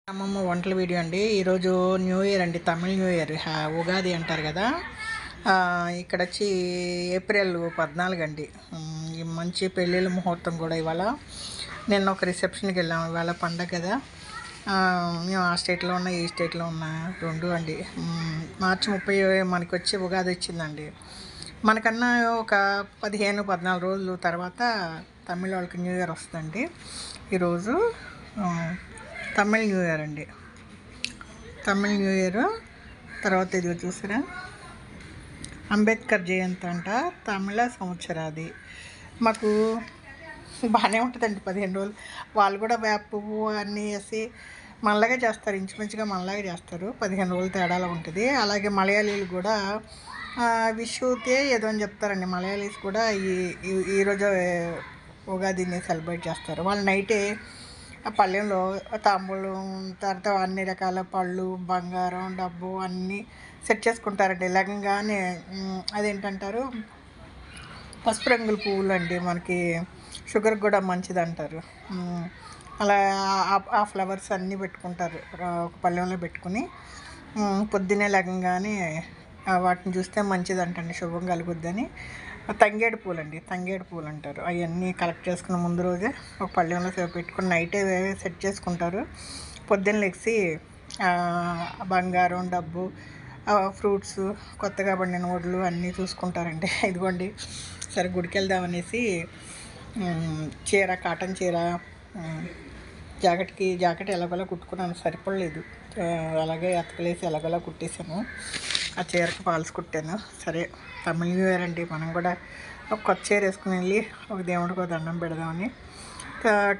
అమ్మమ్మ వంటల వీడియో అండి. ఈరోజు న్యూ ఇయర్ అండి, తమిళ న్యూ ఇయర్, ఉగాది అంటారు కదా. ఇక్కడ వచ్చి ఏప్రిల్ 14 అండి. ఈ మంచి పెళ్ళిళ్ళ ముహూర్తం కూడా ఇవాళ. నిన్న ఒక రిసెప్షన్కి వెళ్ళాము, ఇవాళ పండగ కదా. మేము ఆ స్టేట్లో ఉన్న ఈ స్టేట్లో ఉన్న రెండు అండి. మార్చి 30 మనకి వచ్చి ఉగాది వచ్చిందండి. మనకన్నా ఒక 15-14 రోజులు తర్వాత తమిళ వాళ్ళకి న్యూ ఇయర్ వస్తుందండి. ఈరోజు తమిళ న్యూ ఇయర్ అండి. తమిళ న్యూ ఇయర్ తర్వాత ఇది చూసారా, అంబేద్కర్ జయంతి అంట, తమిళ సంవత్సరాది. మాకు బాగానే ఉంటుందండి 15 రోజులు. వాళ్ళు కూడా వేప పువ్వు అన్నీ వేసి మనలాగే చేస్తారు, ఇంచుమించుగా మనలాగే చేస్తారు. 15 రోజులు తేడాలో ఉంటుంది. అలాగే మలయాళీలు కూడా విషుతే ఏదో అని చెప్తారండి. మలయాళీస్ కూడా ఈరోజు ఉగాదిని సెలబ్రేట్ చేస్తారు. వాళ్ళు నైటే ఆ పళ్ళెంలో తాంబూలం, తర్వాత అన్ని రకాల పళ్ళు, బంగారం, డబ్బు అన్నీ సెట్ చేసుకుంటారండి. లగంగానే అదేంటంటారు, పసుపు రంగుల పువ్వులు అండి, మనకి షుగర్ కూడా మంచిది అంటారు. అలా ఆ ఫ్లవర్స్ అన్నీ పెట్టుకుంటారు, ఒక పళ్ళెంలో పెట్టుకుని పొద్దున్నే లగంగానే వాటిని చూస్తే మంచిది అంటండి, శుభం కలుగుద్దని. తంగేడు పూలు అండి, తంగేడు పూలు అంటారు. అవన్నీ కలెక్ట్ చేసుకున్న ముందు రోజే ఒక పళ్ళెంలో పెట్టుకుని నైటే సెట్ చేసుకుంటారు. పొద్దున్న లెగిసి బంగారం, డబ్బు, ఫ్రూట్స్, కొత్తగా పడిన వడ్లు అన్నీ చూసుకుంటారండి. ఇదిగోండి, సరే గుడికి వెళ్దామనేసి చీర, కాటన్ చీర, జాకెట్ ఎలాగోలా కుట్టుకున్నాను, సరిపడలేదు. అలాగే అతకలేసి ఎలాగోలా కుట్టేశాను. ఆ చీరకు ఫాల్స్ కుట్టాను. సరే తమిళ న్యూ ఇయర్ అండి, మనం కూడా ఒక కొత్త చీర వేసుకుని వెళ్ళి ఒక దేవుడికి ఒక దండం పెడదామని.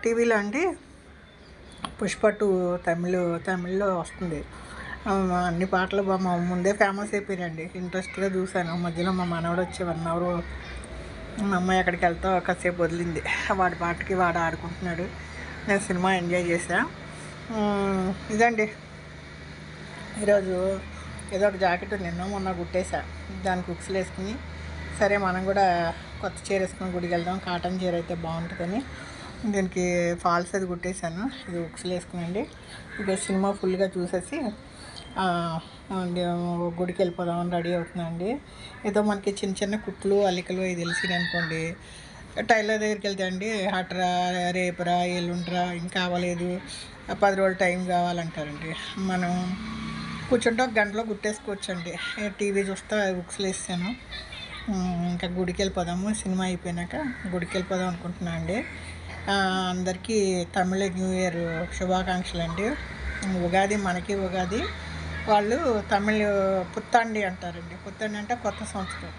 టీవీలో అండి పుష్ప 2 తమిళ్లో వస్తుంది. అన్ని పాటలు మా ముందే ఫేమస్ అయిపోయినాయండి. ఇంట్రెస్ట్గా చూశాను. మధ్యలో మా మనవడు వచ్చి 1 అవర్ మా అమ్మాయి ఎక్కడికి వెళ్తా కాసేపు వదిలింది. వాడి పాటకి వాడు ఆడుకుంటున్నాడు. నేను సినిమా ఎంజాయ్ చేశా. ఇదండి ఈరోజు ఏదో ఒక జాకెట్ నిన్న మొన్న కుట్టేసా, దానికి ఉక్సులు వేసుకుని సరే మనం కూడా కొత్త చీర వేసుకుని గుడికి వెళ్దాం, కాటన్ చీర అయితే బాగుంటుందని దీనికి ఫాల్స్ అది కుట్టేశాను. ఇది ఉక్సులు వేసుకునండి. ఇక సినిమా ఫుల్గా చూసేసి గుడికి వెళ్ళిపోదామని రెడీ అవుతుందండి. ఏదో మనకి చిన్న చిన్న కుట్లు, అల్లికలు అవి తెలిసినాయి అనుకోండి, టైలర్ దగ్గరికి వెళ్తే అండి అట్రా, రేపురా, ఎల్లుండ్రా, ఇంకా అవ్వలేదు, 10 రోజులు టైం కావాలంటారండి. మనం కూర్చుంటే ఒక గంటలో కుట్టేసుకోవచ్చండి. టీవీ చూస్తా బుక్స్లు వేసాను. ఇంకా గుడికి వెళ్ళిపోదాము, సినిమా అయిపోయినాక గుడికి వెళ్ళిపోదాం అనుకుంటున్నాను అండి. అందరికీ తమిళ న్యూ ఇయర్ శుభాకాంక్షలు అండి. ఉగాది మనకి ఉగాది, వాళ్ళు తమిళ పుత్తాండి అంటారండి. పుత్తాండి అంటే కొత్త సంవత్సరం.